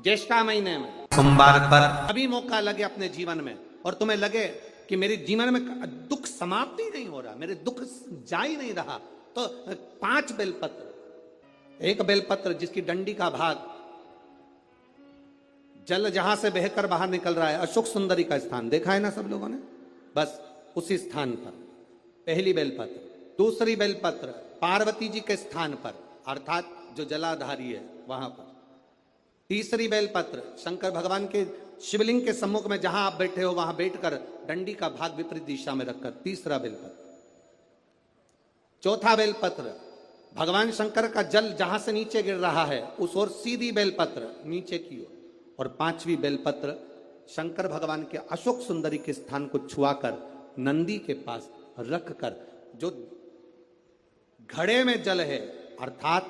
ज्येष्ठा महीने में सोमवार पर अभी मौका लगे अपने जीवन में और तुम्हें लगे कि मेरे जीवन में दुख समाप्त ही नहीं हो रहा, मेरे दुख जा ही नहीं रहा, तो 5 बेलपत्र, एक बेलपत्र जिसकी डंडी का भाग जल जहां से बहकर बाहर निकल रहा है, अशोक सुंदरी का स्थान देखा है ना सब लोगों ने, बस उसी स्थान पर पहली बेलपत्र। दूसरी बेलपत्र पार्वती जी के स्थान पर अर्थात जो जलाधारी है वहां पर। तीसरी बेलपत्र शंकर भगवान के शिवलिंग के सम्मुख में जहां आप बैठे हो वहां बैठकर डंडी का भाग विपरीत दिशा में रखकर तीसरा बेलपत्र। चौथा बेलपत्र भगवान शंकर का जल जहां से नीचे गिर रहा है उस ओर सीधी बेलपत्र नीचे की ओर। और 5वीं बेलपत्र शंकर भगवान के अशोक सुंदरी के स्थान को छुआकर नंदी के पास रखकर, जो घड़े में जल है अर्थात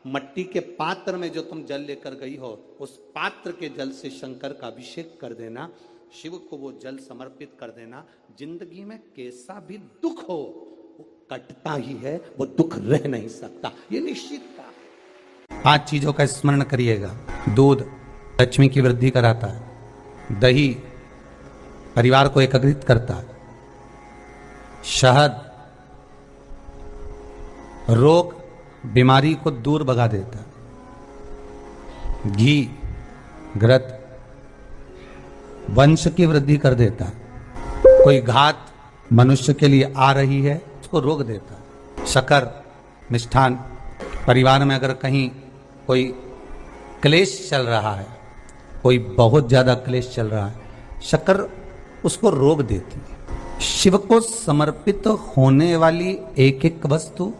मट्टी के पात्र में जो तुम जल लेकर गई हो उस पात्र के जल से शंकर का अभिषेक कर देना, शिव को वो जल समर्पित कर देना। जिंदगी में कैसा भी दुख हो वो कटता ही है, वो दुख रह नहीं सकता, ये निश्चित था। 5 चीजों का स्मरण करिएगा। दूध लक्ष्मी की वृद्धि कराता है, दही परिवार को एकत्रित करता है, शहद रोग बीमारी को दूर भगा देता है, घी घृत वंश की वृद्धि कर देता है, कोई घात मनुष्य के लिए आ रही है उसको रोक देता है, शक्कर मिष्ठान परिवार में अगर कहीं कोई क्लेश चल रहा है, कोई बहुत ज्यादा क्लेश चल रहा है, शक्कर उसको रोक देती है। शिव को समर्पित होने वाली एक एक वस्तु,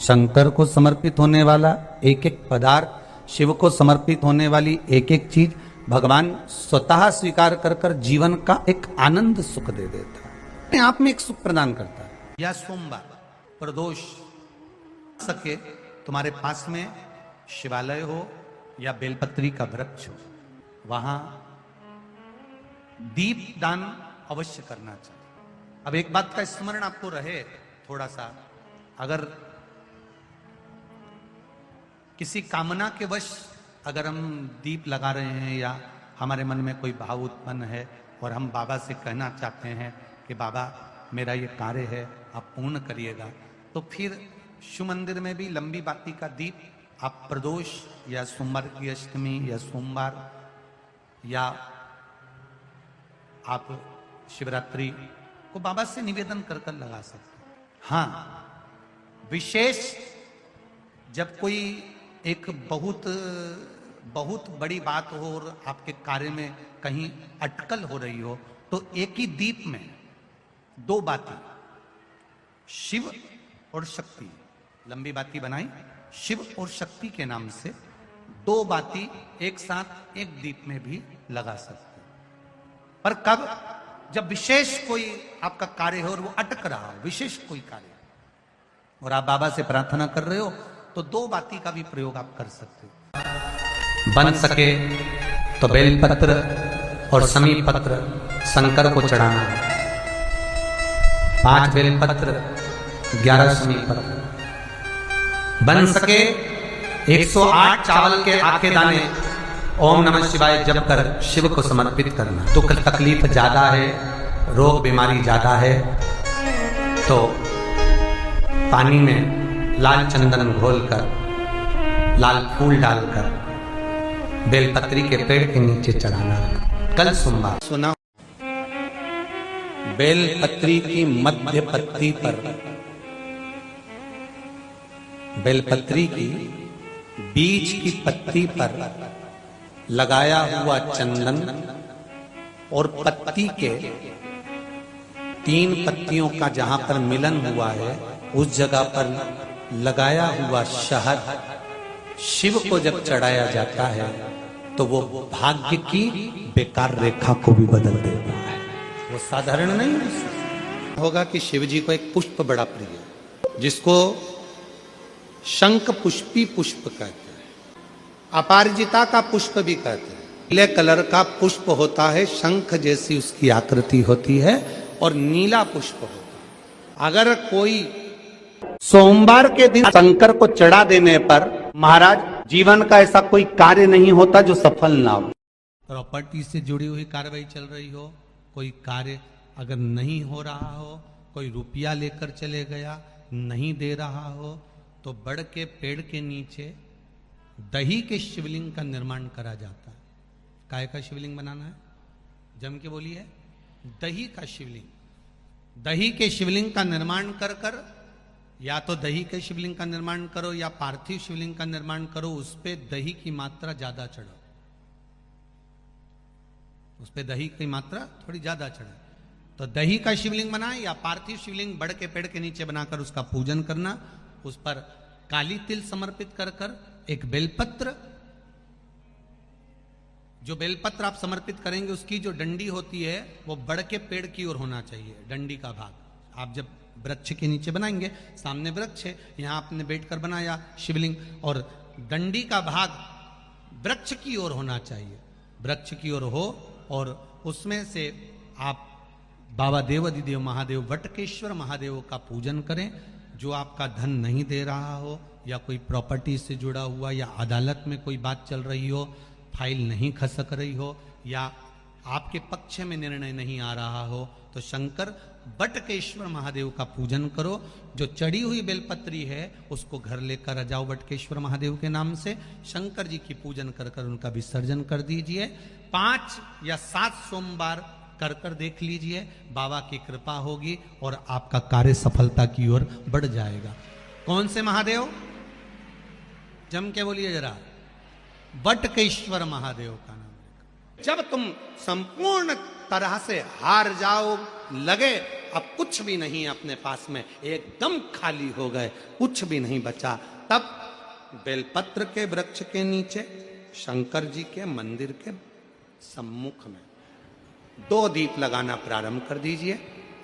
शंकर को समर्पित होने वाला एक एक पदार्थ, शिव को समर्पित होने वाली एक एक चीज भगवान स्वतः स्वीकार कर कर जीवन का एक आनंद सुख दे देता है, आप में एक सुख प्रदान करता है। या सोमवार प्रदोष सके तुम्हारे पास में शिवालय हो या बेलपत्री का वृक्ष हो, वहां दीप दान अवश्य करना चाहिए। अब एक बात का स्मरण आपको रहे थोड़ा सा, अगर किसी कामना के वश अगर हम दीप लगा रहे हैं या हमारे मन में कोई भाव उत्पन्न है और हम बाबा से कहना चाहते हैं कि बाबा मेरा ये कार्य है आप पूर्ण करिएगा, तो फिर शिव मंदिर में भी लंबी बाती का दीप आप प्रदोष या सोमवार की अष्टमी या सोमवार या आप शिवरात्रि को बाबा से निवेदन कर कर लगा सकते हैं। हाँ, विशेष जब कोई एक बहुत बड़ी बात हो और आपके कार्य में कहीं अटकल हो रही हो तो एक ही दीप में 2 बाती, शिव और शक्ति, लंबी बाती बनाई शिव और शक्ति के नाम से 2 बाती एक साथ एक दीप में भी लगा सकते हैं। पर कब? जब विशेष कोई आपका कार्य हो और वो अटक रहा हो, विशेष कोई कार्य, और आप बाबा से प्रार्थना कर रहे हो तो 2 बाती का भी प्रयोग आप कर सकते हो। बन सके तो बेलपत्र और समी पत्र शंकर को चढ़ाना, 5 बेलपत्र 11 समी पत्र, बन सके 108 चावल के आखे दाने ओम नमः शिवाय जप कर शिव को समर्पित करना। दुख तकलीफ ज्यादा है, रोग बीमारी ज्यादा है तो पानी में लाल चंदन घोलकर, लाल फूल डालकर बेलपत्री के पेड़ के नीचे चढ़ाना। कल सोमवार सुना, बेलपत्री की मध्य पत्ती पर, बेलपत्री की बीच की पत्ती पर लगाया हुआ चंदन और पत्ती के 3 पत्तियों का जहां पर मिलन हुआ है उस जगह पर लगाया हुआ शहद शिव को जब चढ़ाया जाता है तो वो भाग्य की बेकार रेखा को भी बदल देता है। वो साधारण नहीं होगा कि शिव जी को एक पुष्प बड़ा प्रिय है जिसको शंख पुष्पी पुष्प कहते हैं, अपारिजिता का पुष्प भी कहते हैं। नीले कलर का पुष्प होता है, शंख जैसी उसकी आकृति होती है और नीला पुष्प होता है। अगर कोई सोमवार के दिन शंकर को चढ़ा देने पर महाराज जीवन का ऐसा कोई कार्य नहीं होता जो सफल ना हो। प्रॉपर्टी से जुड़ी हुई कार्रवाई चल रही हो, कोई कार्य अगर नहीं हो रहा हो, कोई रुपया लेकर चले गया नहीं दे रहा हो, तो बड़ के पेड़ के नीचे दही के शिवलिंग का निर्माण करा जाता है। काय का शिवलिंग बनाना है? जम के बोलिए, दही का शिवलिंग। दही के शिवलिंग का निर्माण कर कर, या तो दही के शिवलिंग का निर्माण करो या पार्थिव शिवलिंग का निर्माण करो, उस पे दही की मात्रा ज्यादा चढ़ो, उस पे दही की मात्रा थोड़ी ज्यादा चढ़े। तो दही का शिवलिंग बनाए या पार्थिव शिवलिंग बड़ के पेड़ के नीचे बनाकर उसका पूजन करना, उस पर काली तिल समर्पित कर कर एक बेलपत्र, जो बेलपत्र आप समर्पित करेंगे उसकी जो डंडी होती है वो बड़ के पेड़ की ओर होना चाहिए। डंडी का भाग आप जब वृक्ष के नीचे बनाएंगे, सामने वृक्ष है, यहां आपने बैठकर बनाया शिवलिंग, और डंडी का भाग वृक्ष की ओर होना चाहिए, वृक्ष की ओर हो, और उसमें से आप बाबा देवाधिदेव महादेव वटकेश्वर महादेव का पूजन करें। जो आपका धन नहीं दे रहा हो, या कोई प्रॉपर्टी से जुड़ा हुआ, या अदालत में कोई बात चल रही हो, फाइल नहीं खसक रही हो, या आपके पक्ष में निर्णय नहीं आ रहा हो, तो शंकर बटकेश्वर महादेव का पूजन करो। जो चढ़ी हुई बेलपत्री है उसको घर लेकर आ जाओ बटकेश्वर महादेव के नाम से, शंकर जी की पूजन कर कर उनका विसर्जन कर दीजिए। 5 या 7 सोमवार कर कर देख लीजिए, बाबा की कृपा होगी और आपका कार्य सफलता की ओर बढ़ जाएगा। कौन से महादेव? जम के बोलिए जरा, बटकेश्वर महादेव का नाम। जब तुम संपूर्ण तरह से हार जाओ, लगे अब कुछ भी नहीं अपने पास में, एकदम खाली हो गए, कुछ भी नहीं बचा, तब बेलपत्र के वृक्ष के नीचे शंकर जी के मंदिर के सम्मुख में 2 दीप लगाना प्रारंभ कर दीजिए।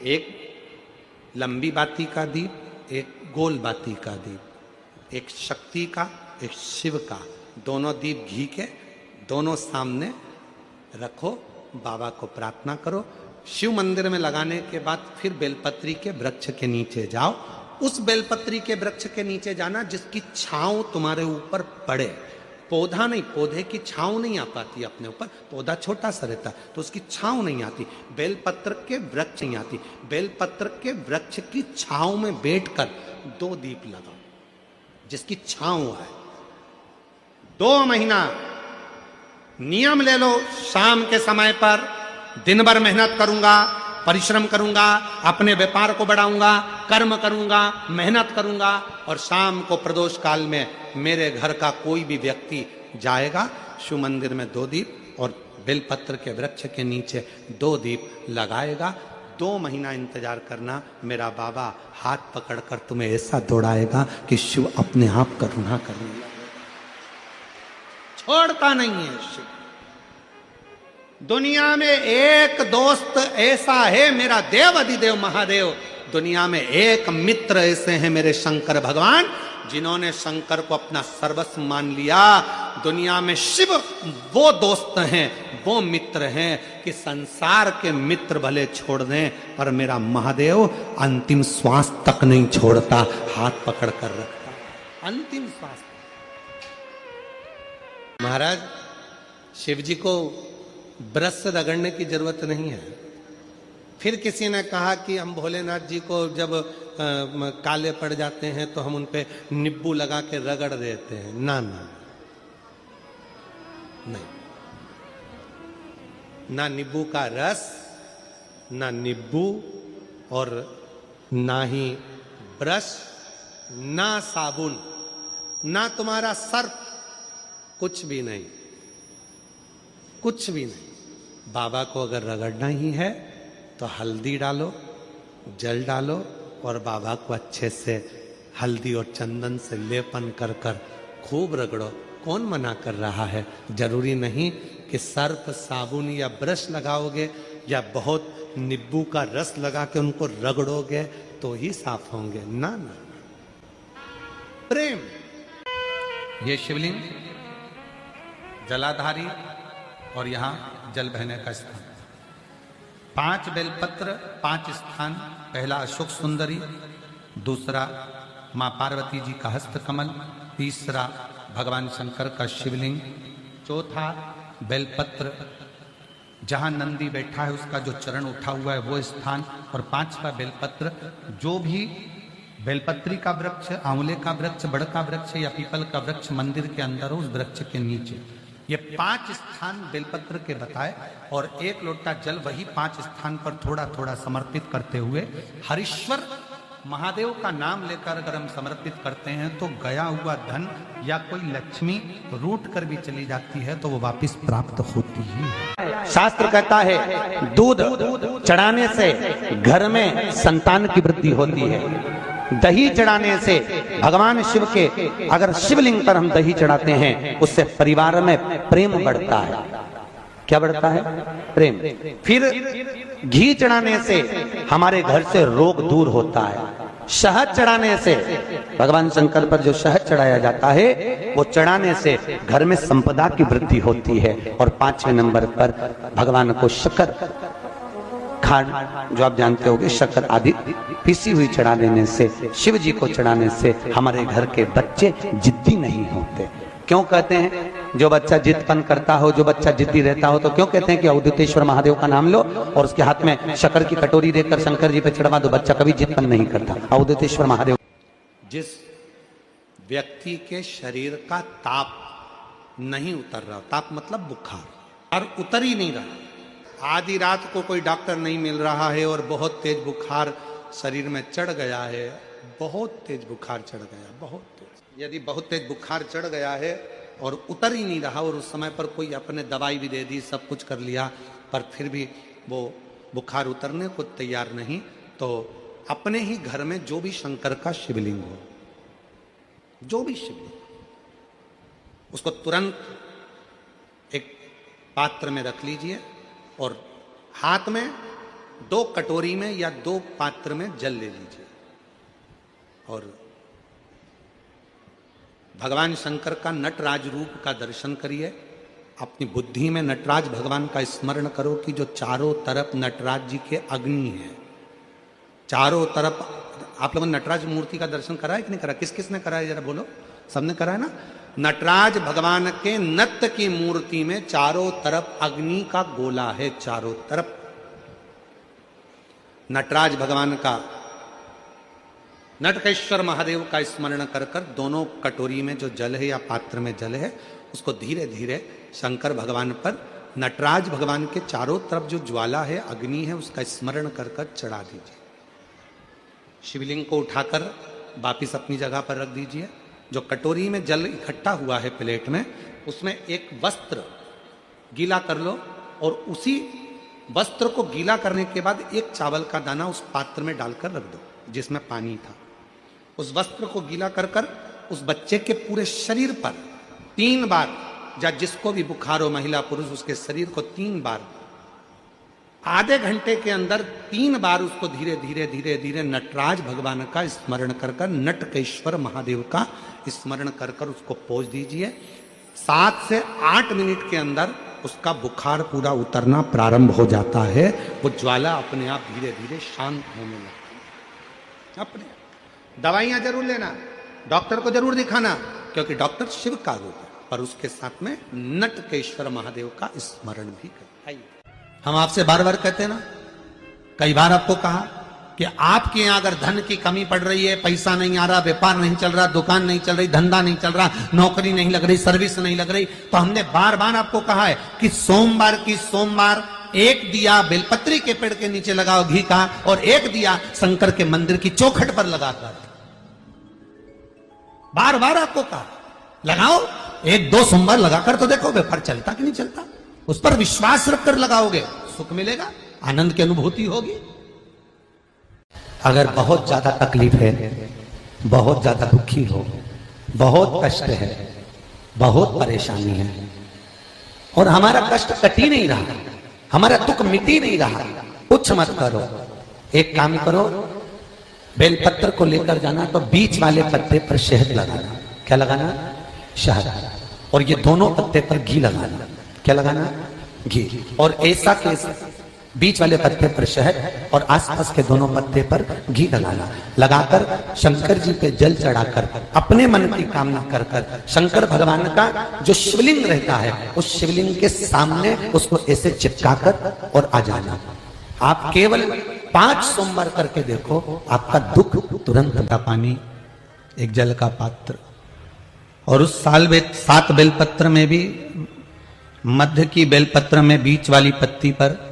एक लंबी बाती का दीप, एक गोल बाती का दीप, एक शक्ति का, एक शिव का, दोनों दीप घी के दोनों सामने रखो, बाबा को प्रार्थना करो। शिव मंदिर में लगाने के बाद फिर बेलपत्री के वृक्ष के नीचे जाओ। उस बेलपत्री के वृक्ष के नीचे जाना जिसकी छांव तुम्हारे ऊपर पड़े, पौधा नहीं, पौधे की छांव नहीं आ पाती अपने ऊपर, पौधा छोटा सा रहता तो उसकी छांव नहीं आती, बेलपत्र के वृक्ष नहीं आती, बेलपत्र के वृक्ष की छांव में बैठकर 2 दीप लगाओ जिसकी छांव है। 2 महीना नियम ले लो, शाम के समय पर दिन भर मेहनत करूंगा, परिश्रम करूंगा, अपने व्यापार को बढ़ाऊंगा, कर्म करूंगा, मेहनत करूंगा, और शाम को प्रदोष काल में मेरे घर का कोई भी व्यक्ति जाएगा, शिव मंदिर में 2 दीप और बेलपत्र के वृक्ष के नीचे 2 दीप लगाएगा। 2 महीना इंतजार करना, मेरा बाबा हाथ पकड़कर तुम्हें ऐसा दौड़ाएगा कि शिव अपने आप करुणा करने लगेगा। छोड़ता नहीं है शिव। दुनिया में एक दोस्त ऐसा है मेरा देवाधिदेव महादेव, दुनिया में एक मित्र ऐसे हैं मेरे शंकर भगवान जिन्होंने शंकर को अपना सर्वस्व मान लिया। दुनिया में शिव वो दोस्त हैं, वो मित्र हैं कि संसार के मित्र भले छोड़ दें पर मेरा महादेव अंतिम श्वास तक नहीं छोड़ता, हाथ पकड़ कर रखता, अंतिम श्वास। महाराज शिव जी को ब्रश से रगड़ने की जरूरत नहीं है। फिर किसी ने कहा कि हम भोलेनाथ जी को जब काले पड़ जाते हैं तो हम उन पे नींबू लगा के रगड़ देते हैं। ना ना नहीं, ना नींबू का रस, ना नींबू, और ना ही ब्रश, ना साबुन, ना तुम्हारा सर्फ, कुछ भी नहीं, कुछ भी नहीं। बाबा को अगर रगड़ना ही है तो हल्दी डालो, जल डालो और बाबा को अच्छे से हल्दी और चंदन से लेपन कर कर खूब रगड़ो। कौन मना कर रहा है? जरूरी नहीं कि सर्फ, साबुन या ब्रश लगाओगे या बहुत नींबू का रस लगा के उनको रगड़ोगे तो ही साफ होंगे। ना ना, प्रेम। ये शिवलिंग जलाधारी और यहां जल बहने का स्थान। 5 बेलपत्र, 5 स्थान। पहला अशोक सुंदरी, दूसरा मां पार्वती जी का हस्त कमल, तीसरा भगवान शंकर का शिवलिंग, चौथा बेलपत्र जहां नंदी बैठा है उसका जो चरण उठा हुआ है वो स्थान, और पांचवा बेलपत्र जो भी बेलपत्री का वृक्ष, आंवले का वृक्ष, बड़ का वृक्ष या पीपल का वृक्ष मंदिर के अंदर हो, उस वृक्ष के नीचे। ये 5 स्थान बेलपत्र के बताए और 1 लोटा जल वही 5 स्थान पर थोड़ा थोड़ा समर्पित करते हुए हरीश्वर महादेव का नाम लेकर अगर हम समर्पित करते हैं तो गया हुआ धन या कोई लक्ष्मी रूट कर भी चली जाती है तो वो वापस प्राप्त होती है। शास्त्र कहता है दूध चढ़ाने से घर में संतान की वृद्धि होती है, दही चढ़ाने से भगवान शिव के, अगर शिवलिंग पर हम दही चढ़ाते हैं उससे परिवार में प्रेम बढ़ता है। क्या बढ़ता है? प्रेम। फिर घी चढ़ाने से हमारे घर से रोग दूर होता है। शहद चढ़ाने से, भगवान शंकर पर जो शहद चढ़ाया जाता है वो चढ़ाने से घर में संपदा की वृद्धि होती है। और 5वें नंबर पर भगवान को शक्कर, खांड जो आप जानते होंगे, शक्कर आदि पिसी हुई चढ़ा देने से, शिव जी को चढ़ाने से हमारे घर के बच्चे जिद्दी नहीं होते। क्यों कहते हैं? जो बच्चा जिद्दपन करता हो, जो बच्चा जिद्दी रहता हो, तो क्यों कहते हैं कि अवधूतेश्वर महादेव का नाम लो और उसके हाथ में शक्कर की कटोरी देकर शंकर जी पे चढ़वा दो, बच्चा कभी जिद्दपन नहीं करता। अवधूतेश्वर महादेव। जिस व्यक्ति के शरीर का ताप नहीं उतर रहा, ताप मतलब बुखार, और उतर ही नहीं रहा, आधी रात को कोई डॉक्टर नहीं मिल रहा है और बहुत तेज बुखार शरीर में चढ़ गया है, बहुत तेज बुखार चढ़ गया, बहुत तेज। यदि बहुत तेज बुखार चढ़ गया है और उतर ही नहीं रहा और उस समय पर कोई अपने दवाई भी दे दी, सब कुछ कर लिया, पर फिर भी वो बुखार उतरने को तैयार नहीं, तो अपने ही घर में जो भी शंकर का शिवलिंग हो, जो भी शिवलिंग, उसको तुरंत एक पात्र में रख लीजिए और हाथ में 2 कटोरी में या 2 पात्र में जल ले लीजिए और भगवान शंकर का नटराज रूप का दर्शन करिए। अपनी बुद्धि में नटराज भगवान का स्मरण करो कि जो चारों तरफ नटराज जी के अग्नि है, चारों तरफ। आप लोगों ने नटराज मूर्ति का दर्शन करा है कि नहीं करा? किस किस ने करा है जरा बोलो? सबने करा है ना? नटराज भगवान के नत्य की मूर्ति में चारों तरफ अग्नि का गोला है, चारों तरफ। नटराज भगवान का, नटकेश्वर महादेव का स्मरण कर कर दोनों कटोरी में जो जल है या पात्र में जल है उसको धीरे धीरे शंकर भगवान पर, नटराज भगवान के चारों तरफ जो ज्वाला है, अग्नि है, उसका स्मरण कर कर चढ़ा दीजिए। शिवलिंग को उठाकर वापिस अपनी जगह पर रख दीजिए। जो कटोरी में जल इकट्ठा हुआ है प्लेट में, उसमें एक वस्त्र गीला कर लो और उसी वस्त्र को गीला करने के बाद एक चावल का दाना उस पात्र में डालकर रख दो जिसमें पानी था। उस वस्त्र को गीला कर कर उस बच्चे के पूरे शरीर पर 3 बार, या जिसको भी बुखार हो, महिला पुरुष, उसके शरीर को 3 बार, आधे घंटे के अंदर 3 बार उसको धीरे धीरे धीरे धीरे नटराज भगवान का स्मरण कर कर, नटकेश्वर महादेव का स्मरण कर कर उसको पोंछ दीजिए। 7 से 8 मिनट के अंदर उसका बुखार पूरा उतरना प्रारंभ हो जाता है। वो ज्वाला अपने आप धीरे धीरे शांत होने लगती है। अपने दवाइयां जरूर लेना, डॉक्टर को जरूर दिखाना, क्योंकि डॉक्टर शिव का रूप है, पर उसके साथ में नटकेश्वर महादेव का स्मरण भी करें। हम आपसे बार बार कहते हैं ना, कई बार आपको कहा कि आपके यहां अगर धन की कमी पड़ रही है, पैसा नहीं आ रहा, व्यापार नहीं चल रहा, दुकान नहीं चल रही, धंधा नहीं चल रहा, नौकरी नहीं लग रही, सर्विस नहीं लग रही, तो हमने बार बार आपको कहा है कि सोमवार 1 दिया बेलपत्री के पेड़ के नीचे लगाओ घी का, और 1 दिया शंकर के मंदिर की चौखट पर लगाकर। बार बार आपको कहा लगाओ, 1-2 सोमवार लगाकर तो देखो व्यापार चलता कि नहीं चलता। उस पर विश्वास रखकर लगाओगे, सुख मिलेगा, आनंद की अनुभूति होगी। अगर बहुत ज्यादा तकलीफ है, बहुत ज्यादा दुखी हो, बहुत कष्ट है, बहुत परेशानी है और हमारा कष्ट कट ही नहीं रहा, हमारा दुख मिट ही नहीं रहा, कुछ मत करो। एक काम करो, बेलपत्र को लेकर जाना तो बीच वाले पत्ते पर शहद लगाना। क्या लगाना? शहद। और ये दोनों पत्ते पर घी लगाना। क्या लगाना? घी। और ऐसा केस बीच वाले पत्ते पर शहद और आसपास के दोनों पत्ते पर घी लगाना, लगाकर शंकर जी पे जल चढ़ाकर अपने मन की कामना कर कर शंकर भगवान का जो शिवलिंग रहता है उस शिवलिंग के सामने उसको ऐसे चिपकाकर और आ जाना। आप केवल 5 सोमवार करके देखो, आपका दुख तुरंत का पानी, एक जल का पात्र, और उस 7 बेलपत्र में भी मध्य की बेलपत्र में बीच वाली पत्ती पर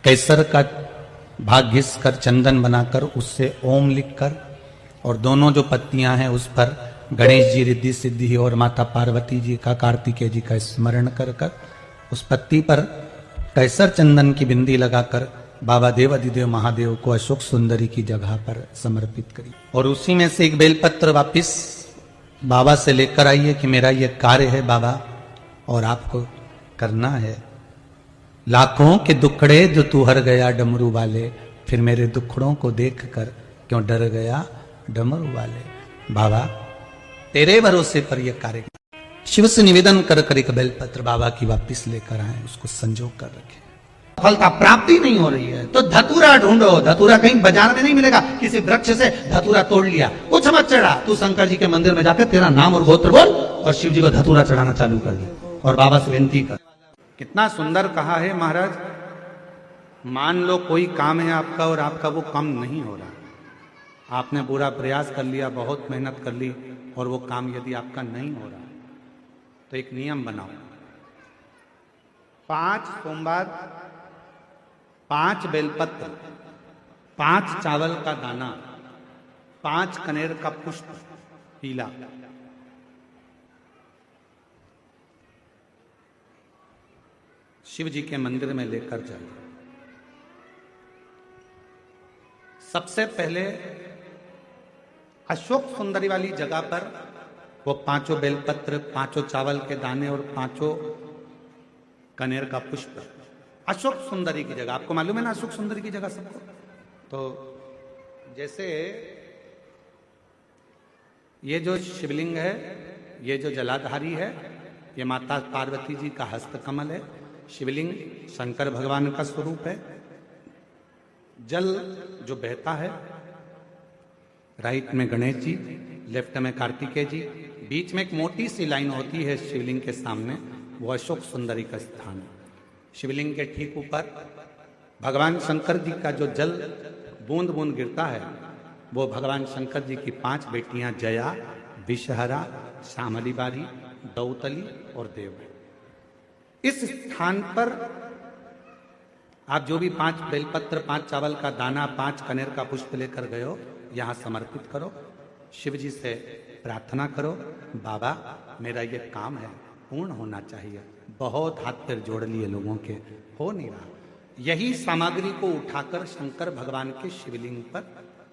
केसर का भाग घिस कर चंदन बनाकर उससे ओम लिखकर, और दोनों जो पत्तियां हैं उस पर गणेश जी, रिद्धि सिद्धि और माता पार्वती जी का, कार्तिकेय जी का स्मरण कर कर उस पत्ती पर केसर चंदन की बिंदी लगाकर बाबा देव अधिदेव महादेव को अशोक सुंदरी की जगह पर समर्पित करी। और उसी में से एक बेलपत्र वापिस बाबा से लेकर आइए कि मेरा ये कार्य है बाबा और आपको करना है। लाखों के दुखड़े जो तू हर गया डमरू वाले, फिर मेरे दुखड़ों को देखकर क्यों डर गया डमरू वाले। बाबा तेरे भरोसे पर यह कार्य शिव से निवेदन कर कर एक बेलपत्र बाबा की वापिस लेकर आए, उसको संजो कर रखे। फलता प्राप्ति नहीं हो रही है तो धतूरा ढूंढो। धतूरा कहीं बाजार में नहीं मिलेगा, किसी वृक्ष से धतूरा तोड़ लिया, कुछ मत चढ़ा, तू शंकर जी के मंदिर में जाकर तेरा नाम और गोत्र बोल और शिव जी को धतूरा चढ़ाना चालू कर दे और बाबा से विनती कर। कितना सुंदर कहा है महाराज। मान लो कोई काम है आपका और आपका वो काम नहीं हो रहा, आपने पूरा प्रयास कर लिया, बहुत मेहनत कर ली और वो काम यदि आपका नहीं हो रहा तो एक नियम बनाओ, 5 सोमवार, 5 बेलपत्र, 5 चावल का दाना, 5 कनेर का पुष्प पीला, शिव जी के मंदिर में लेकर जाइए। सबसे पहले अशोक सुंदरी वाली जगह पर वो 5 बेलपत्र, 5 चावल के दाने और 5 कनेर का पुष्प अशोक सुंदरी की जगह, आपको मालूम है ना अशोक सुंदरी की जगह सबको। तो जैसे ये जो शिवलिंग है, ये जो जलाधारी है, ये माता पार्वती जी का हस्त कमल है। शिवलिंग शंकर भगवान का स्वरूप है। जल जो बहता है, राइट में गणेश जी, लेफ्ट में कार्तिकेय जी, बीच में एक मोटी सी लाइन होती है शिवलिंग के सामने, वो अशोक सुंदरी का स्थान है। शिवलिंग के ठीक ऊपर भगवान शंकर जी का जो जल बूंद बूंद गिरता है वो भगवान शंकर जी की 5 बेटियां जया, विषहरा, श्यामली बारी, दौतली और देव। इस स्थान पर आप जो भी 5 बेलपत्र, 5 चावल का दाना, 5 कनेर का पुष्प लेकर गए हो, यहां समर्पित करो। शिव जी से प्रार्थना करो, बाबा मेरा ये काम है पूर्ण होना चाहिए। बहुत हाथ पैर जोड़ लिए लोगों के, हो नहीं रहा। यही सामग्री को उठाकर शंकर भगवान के शिवलिंग पर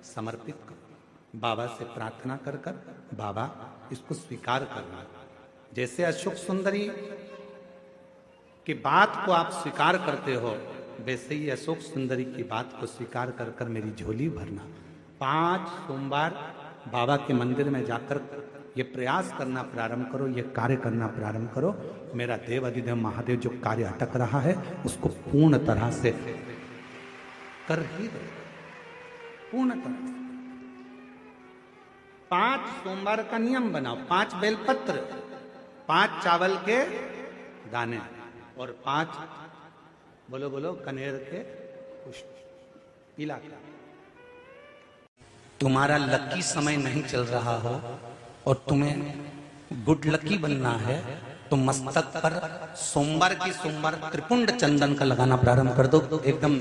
समर्पित करो। बाबा से प्रार्थना कर कर बाबा इसको स्वीकार करना। जैसे अशोक सुंदरी की बात को आप स्वीकार करते हो, वैसे ही अशोक सुंदरी की बात को स्वीकार कर कर मेरी झोली भरना। 5 सोमवार बाबा के मंदिर में जाकर ये प्रयास करना प्रारंभ करो, ये कार्य करना प्रारंभ करो। मेरा देव अधिदेव महादेव जो कार्य अटक रहा है उसको पूर्ण तरह से कर ही दो, पूर्ण तरह से। 5 सोमवार का नियम बनाओ, 5 बेलपत्र, 5 चावल के दाने और 5 बोलो बोलो कनेर के पुष्प पीला। तुम्हारा लकी समय नहीं चल रहा हो और तुम्हें गुड लकी बनना है तो मस्तक पर सोमवार की सोमवार त्रिपुंड चंदन का लगाना प्रारंभ कर दो, एकदम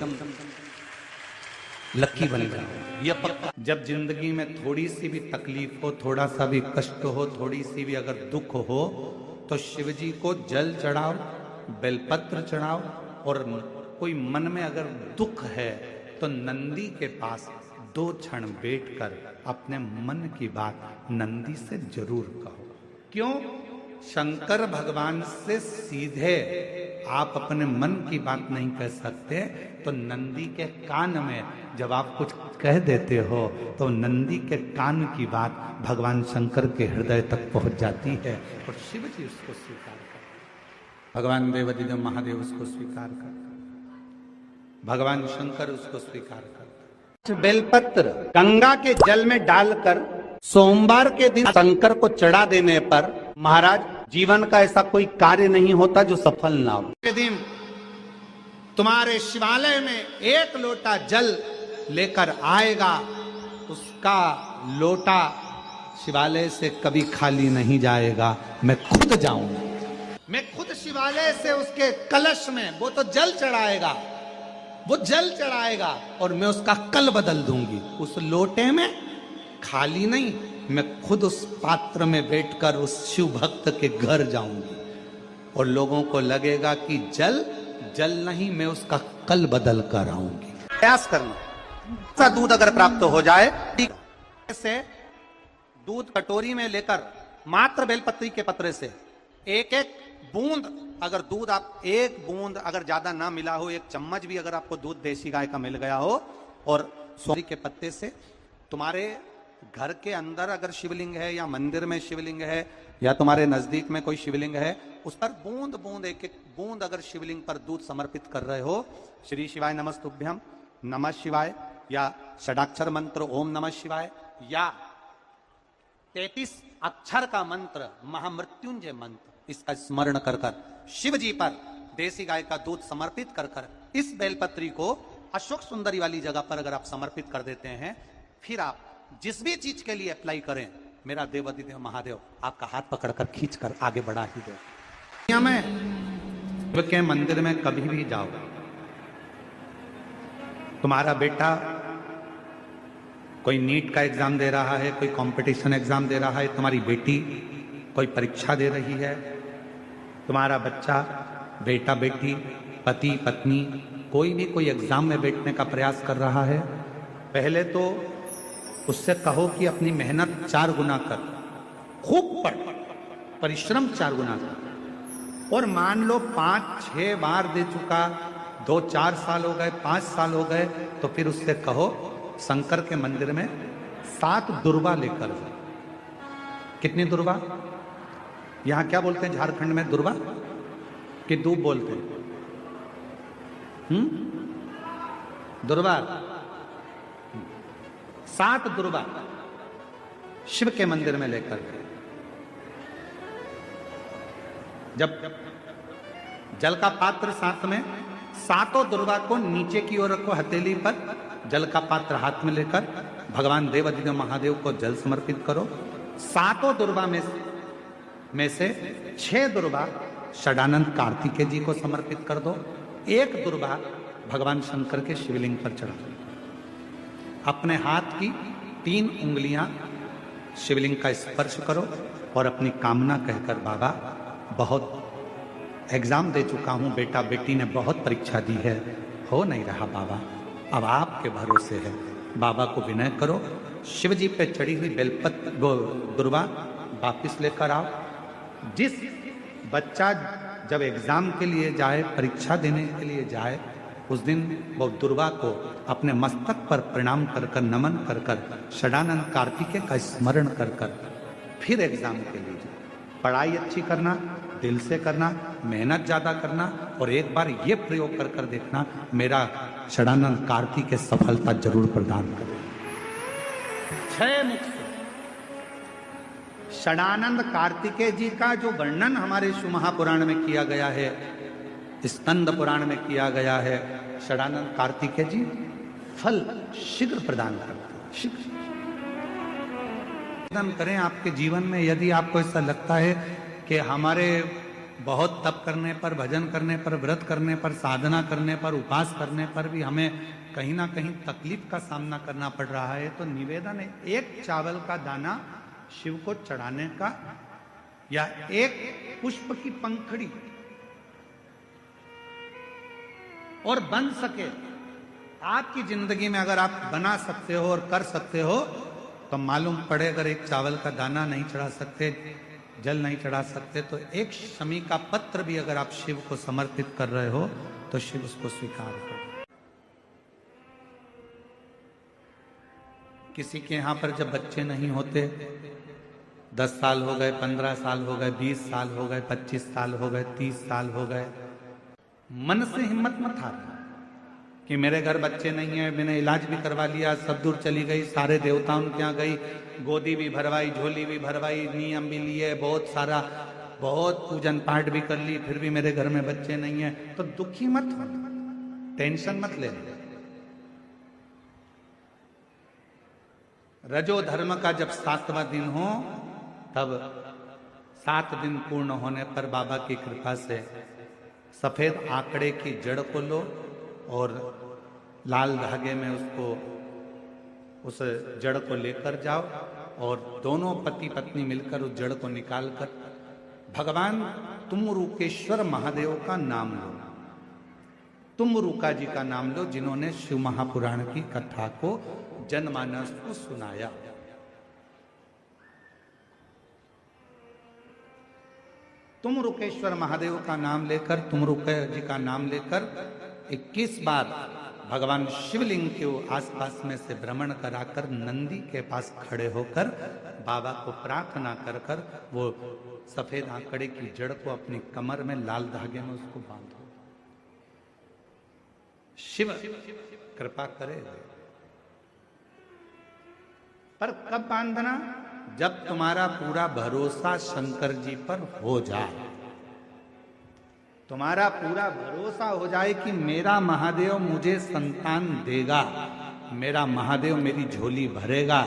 लकी बन जाओ। यह पक्का। जब जिंदगी में थोड़ी सी भी तकलीफ हो, थोड़ा सा भी कष्ट हो, थोड़ी सी भी अगर दुख हो तो शिव जी को जल चढ़ाओ, बेलपत्र चढ़ाओ। और कोई मन में अगर दुख है तो नंदी के पास 2 क्षण बैठकर अपने मन की बात नंदी से जरूर कहो। क्यों? शंकर भगवान से सीधे आप अपने मन की बात नहीं कह सकते, तो नंदी के कान में जब आप कुछ कह देते हो तो नंदी के कान की बात भगवान शंकर के हृदय तक पहुंच जाती है और शिव जी उसको स्वीकार कर, भगवान देव अधिदेव महादेव उसको स्वीकार कर। भगवान शंकर उसको स्वीकार करते। बेलपत्र गंगा के जल में डालकर सोमवार के दिन शंकर को चढ़ा देने पर महाराज जीवन का ऐसा कोई कार्य नहीं होता जो सफल ना हो। के दिन तुम्हारे शिवालय में एक लोटा जल लेकर आएगा, उसका लोटा शिवालय से कभी खाली नहीं जाएगा। मैं खुद जाऊंगा, मैं खुद शिवालय से उसके कलश में वो तो जल चढ़ाएगा, वो जल चढ़ाएगा और मैं उसका कल बदल दूंगी। उस लोटे में खाली नहीं, मैं खुद उस पात्र में बैठकर उस शिव भक्त के घर जाऊंगी और लोगों को लगेगा कि जल जल नहीं, मैं उसका कल बदल कर आऊंगी। प्रयास करना, ऐसा दूध अगर प्राप्त हो जाए, से दूध कटोरी में लेकर मात्र बेलपत्री के पत्रे से एक एक बूंद, अगर दूध आप एक बूंद अगर ज्यादा ना मिला हो, एक चम्मच भी अगर आपको दूध देसी गाय का मिल गया हो, और सोरी के पत्ते से तुम्हारे घर के अंदर अगर शिवलिंग है या मंदिर में शिवलिंग है या तुम्हारे नजदीक में कोई शिवलिंग है, उस पर बूंद बूंद एक एक बूंद अगर शिवलिंग पर दूध समर्पित कर रहे हो, श्री शिवाय नमस्तुभ्यम, नमः शिवाय या षडाक्षर मंत्र ओम नमः शिवाय या 33 अक्षर का मंत्र महामृत्युंजय मंत्र, इसका स्मरण कर कर शिव जी पर देसी गाय का दूध समर्पित कर कर इस बेलपत्री को अशोक सुंदरी वाली जगह पर अगर आप समर्पित कर देते हैं, फिर आप जिस भी चीज के लिए अप्लाई करें, मेरा देवाधिदेव महादेव आपका हाथ पकड़कर खींच कर आगे बढ़ा ही दे। दुनिया में शिव के मंदिर में कभी भी जाओ, तुम्हारा बेटा कोई नीट का एग्जाम दे रहा है, कोई कंपटीशन एग्जाम दे रहा है, तुम्हारी बेटी कोई परीक्षा दे रही है, तुम्हारा बच्चा, बेटा बेटी, पति पत्नी कोई भी कोई एग्जाम में बैठने का प्रयास कर रहा है, पहले तो उससे कहो कि अपनी मेहनत 4 गुना कर, खूब पढ़, परिश्रम 4 गुना कर। और मान लो 5-6 बार दे चुका, 2-4 साल हो गए, 5 साल हो गए, तो फिर उससे कहो शंकर के मंदिर में 7 दुर्वा लेकर जाओ। कितनी दुर्वा? यहां क्या बोलते हैं झारखंड में? दुर्वा कि दूब बोलते हैं? दुर्वा। 7 दुर्वा शिव के मंदिर में लेकर गए। जब जल का पात्र साथ में, 7 दुर्वा को नीचे की ओर रखो हथेली पर, जल का पात्र हाथ में लेकर भगवान देवाधिदेव महादेव को जल समर्पित करो। 7 दुर्वा में से 6 दुर्वा षडानंद कार्तिकेय जी को समर्पित कर दो, 1 दुर्वा भगवान शंकर के शिवलिंग पर चढ़ा दो। अपने हाथ की 3 उंगलियां शिवलिंग का स्पर्श करो और अपनी कामना कहकर, बाबा बहुत एग्जाम दे चुका हूं, बेटा बेटी ने बहुत परीक्षा दी है, हो नहीं रहा बाबा, अब आपके भरोसे है। बाबा को विनय करो, शिव जी पे चढ़ी हुई बेलपत्र दुर्वा वापिस लेकर आओ। जिस बच्चा जब एग्जाम के लिए जाए, परीक्षा देने के लिए जाए, उस दिन वो दुर्वा को अपने मस्तक पर प्रणाम कर कर, नमन कर कर, षडानंद कार्तिकेय का स्मरण कर कर फिर एग्जाम के लिए जाए। पढ़ाई अच्छी करना, दिल से करना, मेहनत ज्यादा करना, और एक बार ये प्रयोग कर कर देखना, मेरा षडानंद कार्तिकेय सफलता जरूर प्रदान करे। 6 मुख से षडानंद कार्तिकेय जी का जो वर्णन हमारे शिव महापुराण में किया गया है, स्कंद पुराण में किया गया है, षडानंद कार्तिकेय जी फल शीघ्र प्रदान करते हैं। शीघ्र प्रदान करें आपके जीवन में। यदि आपको ऐसा लगता है कि हमारे बहुत तप करने पर, भजन करने पर, व्रत करने पर, साधना करने पर, उपास करने पर भी हमें कहीं ना कहीं तकलीफ का सामना करना पड़ रहा है, तो निवेदन है, 1 चावल का दाना शिव को चढ़ाने का, या 1 पुष्प की पंखड़ी, और बन सके आपकी जिंदगी में अगर आप बना सकते हो और कर सकते हो, तो मालूम पड़े अगर 1 चावल का दाना नहीं चढ़ा सकते, जल नहीं चढ़ा सकते, तो 1 शमी का पत्र भी अगर आप शिव को समर्पित कर रहे हो, तो शिव उसको स्वीकार करो। किसी के यहां पर जब बच्चे नहीं होते, 10 साल हो गए, 15 साल हो गए, 20 साल हो गए, 25 साल हो गए, 30 साल हो गए, मन से हिम्मत मत हारना। कि मेरे घर बच्चे नहीं है, मैंने इलाज भी करवा लिया, सब दूर चली गई, सारे देवताओं के यहाँ गई, गोदी भी भरवाई, झोली भी भरवाई, नियम भी लिए, बहुत सारा, बहुत पूजन पाठ भी कर ली, फिर भी मेरे घर में बच्चे नहीं है, तो दुखी मत हो, टेंशन मत ले। रजो धर्म का जब 7वां दिन हो, तब 7 दिन पूर्ण होने पर बाबा की कृपा से सफेद आंकड़े की जड़ को लो और लाल धागे में उसको, उस जड़ को लेकर जाओ और दोनों पति पत्नी मिलकर उस जड़ को निकालकर भगवान तुमरुकेश्वर महादेव का नाम लो। तुमरुका जी का नाम लो, जिन्होंने शिव महापुराण की कथा को जनमानस को सुनाया। तुमरुकेश्वर महादेव का नाम लेकर, तुमरुके जी का नाम लेकर 21 बार भगवान शिवलिंग के आसपास में से भ्रमण कराकर नंदी के पास खड़े होकर बाबा को प्रार्थना कर कर वो सफेद आंकड़े की जड़ को अपनी कमर में लाल धागे में उसको बांधो। शिव कृपा करेगा। पर कब बांधना? जब तुम्हारा पूरा भरोसा शंकर जी पर हो जाए, तुम्हारा पूरा भरोसा हो जाए कि मेरा महादेव मुझे संतान देगा, मेरा महादेव मेरी झोली भरेगा,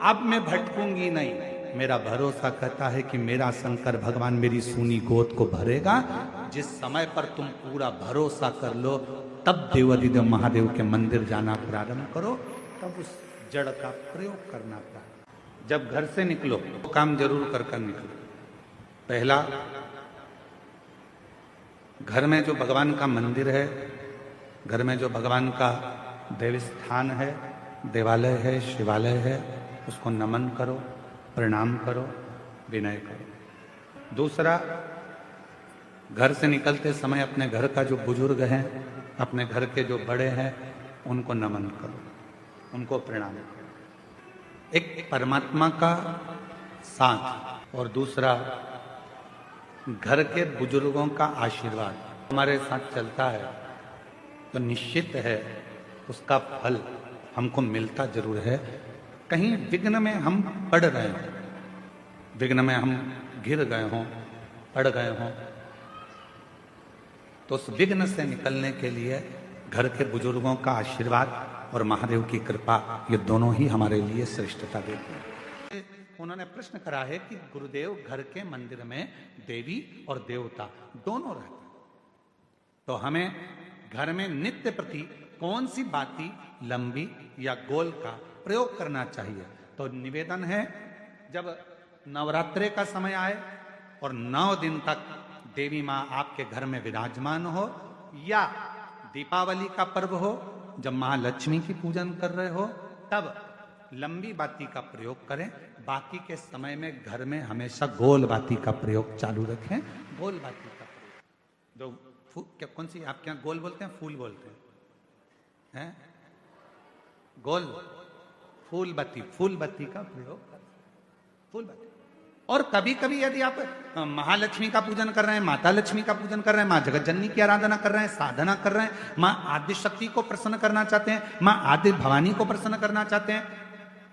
अब मैं भटकूंगी नहीं। मेरा भरोसा कहता है कि मेरा शंकर भगवान मेरी सूनी गोद को भरेगा। जिस समय पर तुम पूरा भरोसा कर लो, तब देवाधिदेव महादेव के मंदिर जाना प्रारंभ करो, तब उस जड़ का प्रयोग करना प्रारंभ। जब घर से निकलो तो काम जरूर कर कर निकलो। पहला, घर में जो भगवान का मंदिर है, घर में जो भगवान का देव स्थान है, देवालय है, शिवालय है, उसको नमन करो, प्रणाम करो, विनय करो। दूसरा, घर से निकलते समय अपने घर का जो बुजुर्ग हैं, अपने घर के जो बड़े हैं, उनको नमन करो, उनको प्रणाम करो। एक परमात्मा का साथ और दूसरा घर के बुजुर्गों का आशीर्वाद हमारे साथ चलता है तो निश्चित है उसका फल हमको मिलता जरूर है। कहीं विघ्न में हम पड़ रहे हों, विघ्न में हम गिर गए हों, पड़ गए हों, तो उस विघ्न से निकलने के लिए घर के बुजुर्गों का आशीर्वाद और महादेव की कृपा, ये दोनों ही हमारे लिए श्रेष्ठता देते हैं। उन्होंने प्रश्न करा है कि गुरुदेव घर के मंदिर में देवी और देवता दोनों रहते हैं, तो हमें घर में नित्य प्रति कौन सी बाती, लंबी या गोल का प्रयोग करना चाहिए? तो निवेदन है, जब नवरात्रे का समय आए और 9 दिन तक देवी माँ आपके घर में विराजमान हो, या दीपावली का पर्व हो जब महालक्ष्मी की पूजन कर रहे हो, तब लंबी बाती का प्रयोग करें। बाकी के समय में घर में हमेशा गोल बाती का प्रयोग चालू रखें। गोल बाती का प्रयोग, जो क्या, कौन सी आप क्या गोल बोलते हैं, फूल बोलते हैं? गोल फूल बत्ती का प्रयोग करें, फूल बत्ती। और कभी कभी यदि आप महालक्ष्मी का पूजन कर रहे हैं, माता लक्ष्मी का पूजन कर रहे हैं, माँ जगत जननी की आराधना कर रहे हैं, साधना कर रहे हैं, माँ आदि शक्ति को प्रसन्न करना चाहते हैं, माँ आदि भवानी को प्रसन्न करना चाहते हैं,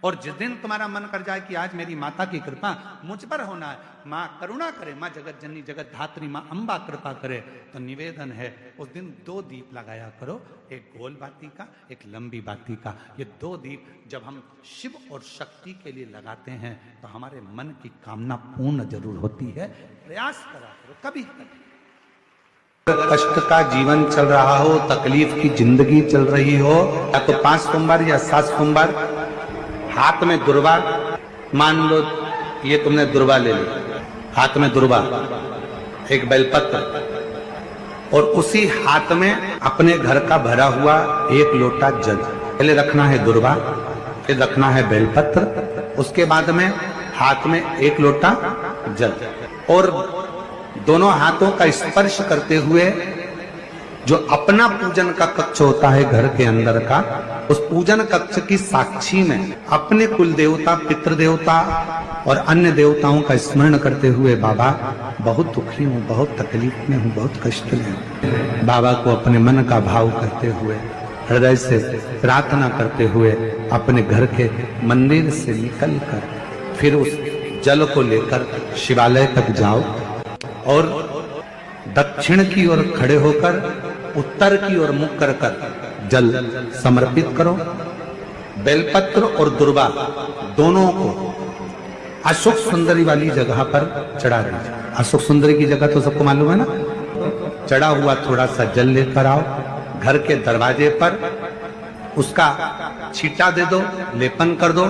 और जिस दिन तुम्हारा मन कर जाए कि आज मेरी माता की कृपा मुझ पर होना है, माँ करुणा करे, माँ जगत जननी जगत धात्री माँ अम्बा कृपा करे, तो निवेदन है उस दिन 2 दीप लगाया करो, एक गोल बाती का, एक लंबी बाती का। ये 2 दीप जब हम शिव और शक्ति के लिए लगाते हैं तो हमारे मन की कामना पूर्ण जरूर होती है। प्रयास करा करो कभी कभी। कष्ट का जीवन चल रहा हो, तकलीफ की जिंदगी चल रही हो, या तो 5 सोमवार या 7 सोमवार हाथ में दुर्वा, मान लो ये तुमने दुर्वा ले ली, हाथ में दुर्वा, एक बेलपत्र, और उसी हाथ में अपने घर का भरा हुआ 1 लोटा जल। पहले रखना है दुर्वा, फिर रखना है बेलपत्र, उसके बाद में हाथ में 1 लोटा जल, और दोनों हाथों का स्पर्श करते हुए जो अपना पूजन का कक्ष होता है घर के अंदर का, उस पूजन कक्ष की साक्षी में अपने कुल देवता, पितृदेवता और अन्य देवताओं का स्मरण करते हुए, बाबा बहुत दुखी हूँ, बहुत तकलीफ में हूँ, बहुत कष्ट में हूँ, बाबा को अपने मन का भाव करते हुए हृदय से प्रार्थना करते हुए अपने घर के मंदिर से निकलकर फिर उस जल को लेकर शिवालय तक जाओ और दक्षिण की ओर खड़े होकर उत्तर की ओर मुख कर जल समर्पित करो। बेलपत्र और दुर्वा दोनों को अशोक सुंदरी वाली जगह पर चढ़ा दीजिए। अशोक सुंदरी की जगह तो सबको मालूम है ना। चढ़ा हुआ थोड़ा सा जल लेकर आओ, घर के दरवाजे पर उसका छींटा दे दो, लेपन कर दो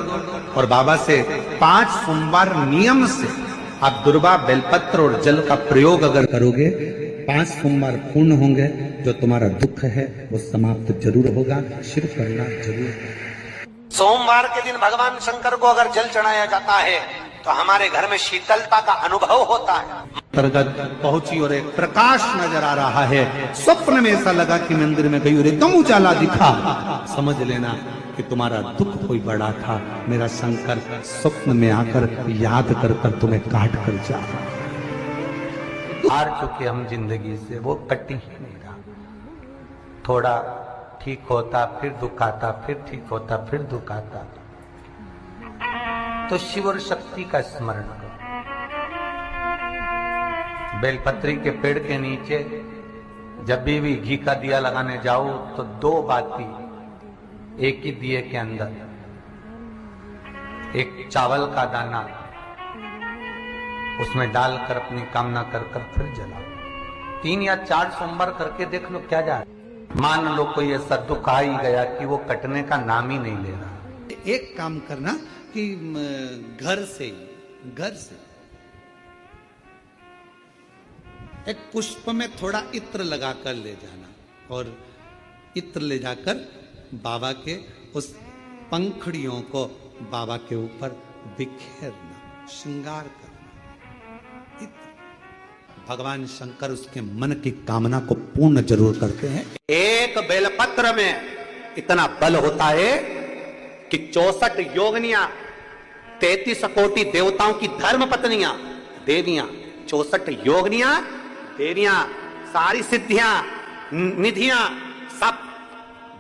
और बाबा से 5 सोमवार नियम से आप दुर्वा, बेलपत्र और जल का प्रयोग अगर करोगे 5 सोमवार पूर्ण होंगे। जो तुम्हारा दुख है वो समाप्त जरूर होगा। शिव करना जरूर। सोमवार के दिन भगवान शंकर को अगर जल चढ़ाया जाता है तो हमारे घर में शीतलता का अनुभव होता है। अंतर्गत पहुंची और एक प्रकाश नजर आ रहा है। स्वप्न में ऐसा लगा कि मंदिर में गई और एकदम उजाला दिखा। समझ लेना कि तुम्हारा दुख कोई बड़ा था। मेरा शंकर स्वप्न में आकर याद कर कर तुम्हें काट कर जा। हार चुके हम जिंदगी से, वो कटी ही नहीं रहा। थोड़ा ठीक होता फिर दुख आता, फिर ठीक होता फिर दुख आता। तो शिव और शक्ति का स्मरण करो। बेलपत्री के पेड़ के नीचे जब भी घी का दिया लगाने जाओ तो 2 बाती एक ही दिए के अंदर, एक चावल का दाना उसमें डालकर अपनी कामना कर फिर जलाओ। 3 या 4 सोमवार करके देख लो क्या जा। मान लो कोई ऐसा दुख आ ही गया कि वो कटने का नाम ही नहीं ले रहा। एक काम करना कि घर से एक पुष्प में थोड़ा इत्र लगाकर ले जाना और इत्र ले जाकर बाबा के उस पंखड़ियों को बाबा के ऊपर बिखेरना, श्रृंगार करना। इत्र भगवान शंकर उसके मन की कामना को पूर्ण जरूर करते हैं। एक बेलपत्र में इतना बल होता है कि 64 योगिनियां, 33 कोटि देवताओं की धर्म पत्नियां, देवियां, 64 योगिनियां, देवियां, सारी सिद्धियां, निधियां, सब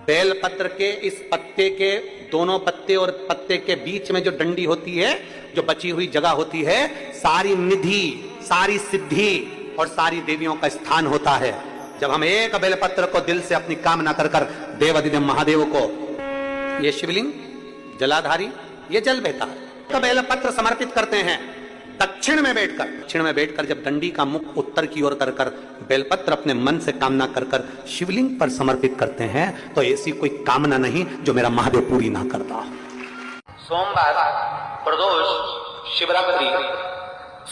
बेलपत्र के इस पत्ते के दोनों पत्ते और पत्ते के बीच में जो डंडी होती है, जो बची हुई जगह होती है, सारी निधि, सारी सिद्धि और सारी देवियों का स्थान होता है। जब हम एक बेलपत्र को दिल से अपनी कामना कर देवाधिदेव महादेव को, ये शिवलिंग जलाधारी, ये जल बहता है, बेलपत्र समर्पित करते हैं। दक्षिण में बैठकर जब डंडी का मुख उत्तर की ओर कर बेलपत्र अपने मन से कामना कर शिवलिंग पर समर्पित करते हैं तो ऐसी कोई कामना नहीं जो मेरा महादेव पूरी ना करता। सोमवार, प्रदोष, शिवरात्रि,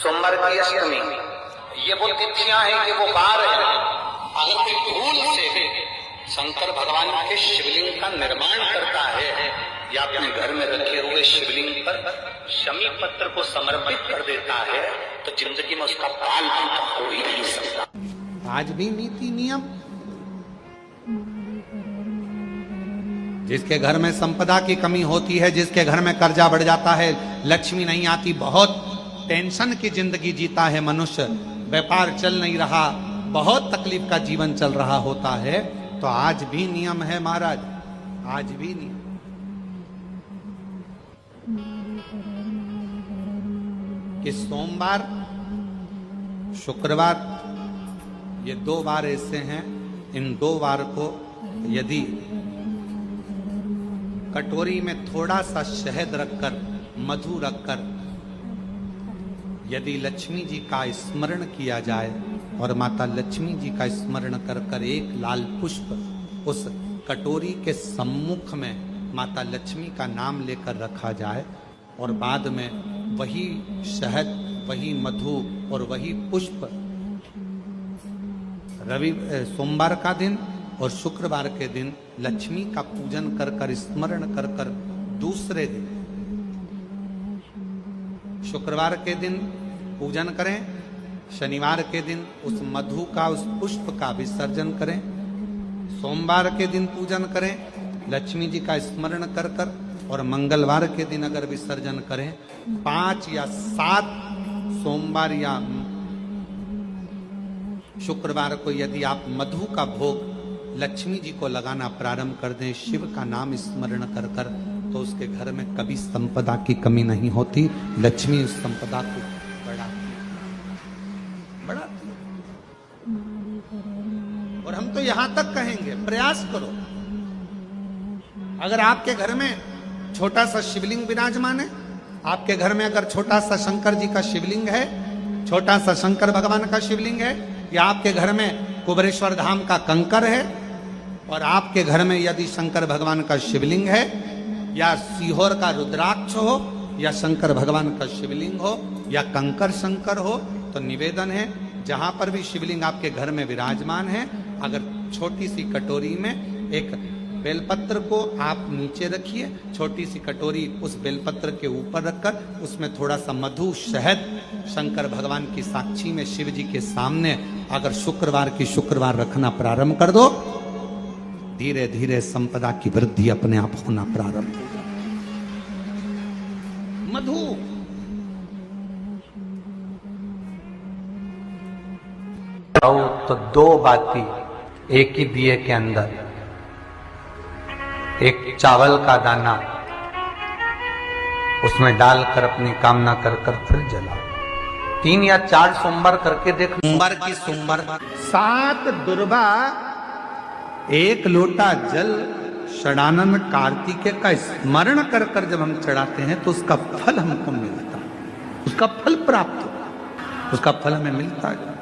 सोमवार की अष्टमी, ये वो तिथियां हैं, ये वो वार है। अगर कोई भूल से शंकर भगवान के शिवलिंग का निर्माण करता है या अपने घर में रखे हुए शिवलिंग पर शमी पत्र को समर्पित कर देता है तो जिंदगी में उसका बाल हो ही नहीं सकता। आज भी नीति नियम, जिसके घर में संपदा की कमी होती है, जिसके घर में कर्जा बढ़ जाता है, लक्ष्मी नहीं आती, बहुत टेंशन की जिंदगी जीता है मनुष्य, व्यापार चल नहीं रहा, बहुत तकलीफ का जीवन चल रहा होता है, तो आज भी नियम है महाराज, आज भी नियम। कि सोमवार, शुक्रवार, ये 2 बार ऐसे हैं, इन 2 बार को यदि कटोरी में थोड़ा सा शहद रखकर, मधु रखकर यदि लक्ष्मी जी का स्मरण किया जाए और माता लक्ष्मी जी का स्मरण कर एक लाल पुष्प उस कटोरी के सम्मुख में माता लक्ष्मी का नाम लेकर रखा जाए और बाद में वही शहद, वही मधु और वही पुष्प सोमवार का दिन और शुक्रवार के दिन लक्ष्मी का पूजन कर स्मरण कर दूसरे दिन शुक्रवार के दिन पूजन करें, शनिवार के दिन उस मधु का, उस पुष्प का विसर्जन करें, सोमवार के दिन पूजन करें लक्ष्मी जी का स्मरण कर और मंगलवार के दिन अगर विसर्जन करें, 5 या 7 सोमवार या शुक्रवार को यदि आप मधु का भोग लक्ष्मी जी को लगाना प्रारंभ कर दें, शिव का नाम स्मरण कर कर, तो उसके घर में कभी संपदा की कमी नहीं होती। लक्ष्मी उस संपदा को बढ़ाती। और हम तो यहां तक कहेंगे, प्रयास करो, अगर आपके घर में छोटा सा शिवलिंग विराजमान है, आपके घर में अगर छोटा सा शंकर जी का शिवलिंग है, छोटा सा शंकर भगवान का शिवलिंग है, या आपके घर में कुबेरेश्वर धाम का कंकर है, और आपके घर में यदि शंकर भगवान का शिवलिंग है, या सीहोर का रुद्राक्ष हो, या शंकर भगवान का शिवलिंग हो, या कंकर शंकर हो, तो निवेदन है जहां पर भी शिवलिंग आपके घर में विराजमान है, अगर छोटी सी कटोरी में एक बेलपत्र को आप नीचे रखिए, छोटी सी कटोरी उस बेलपत्र के ऊपर रखकर उसमें थोड़ा सा मधु शहद शंकर भगवान की साक्षी में शिव जी के सामने अगर शुक्रवार की शुक्रवार रखना प्रारंभ कर दो, धीरे धीरे संपदा की वृद्धि अपने आप होना प्रारंभ होगा। मधु तो दो बाती एक ही दिए के अंदर, एक चावल का दाना उसमें डालकर अपनी कामना कर कर फिर जलाओ। 3 या 4 सोमवार करके देख, सोमवार की सोमवार 7 दुर्वा 1 लोटा जल षडानन कार्तिकेय का स्मरण कर कर जब हम चढ़ाते हैं तो उसका फल हमको मिलता है, उसका फल प्राप्त होता है, उसका फल हमें मिलता है।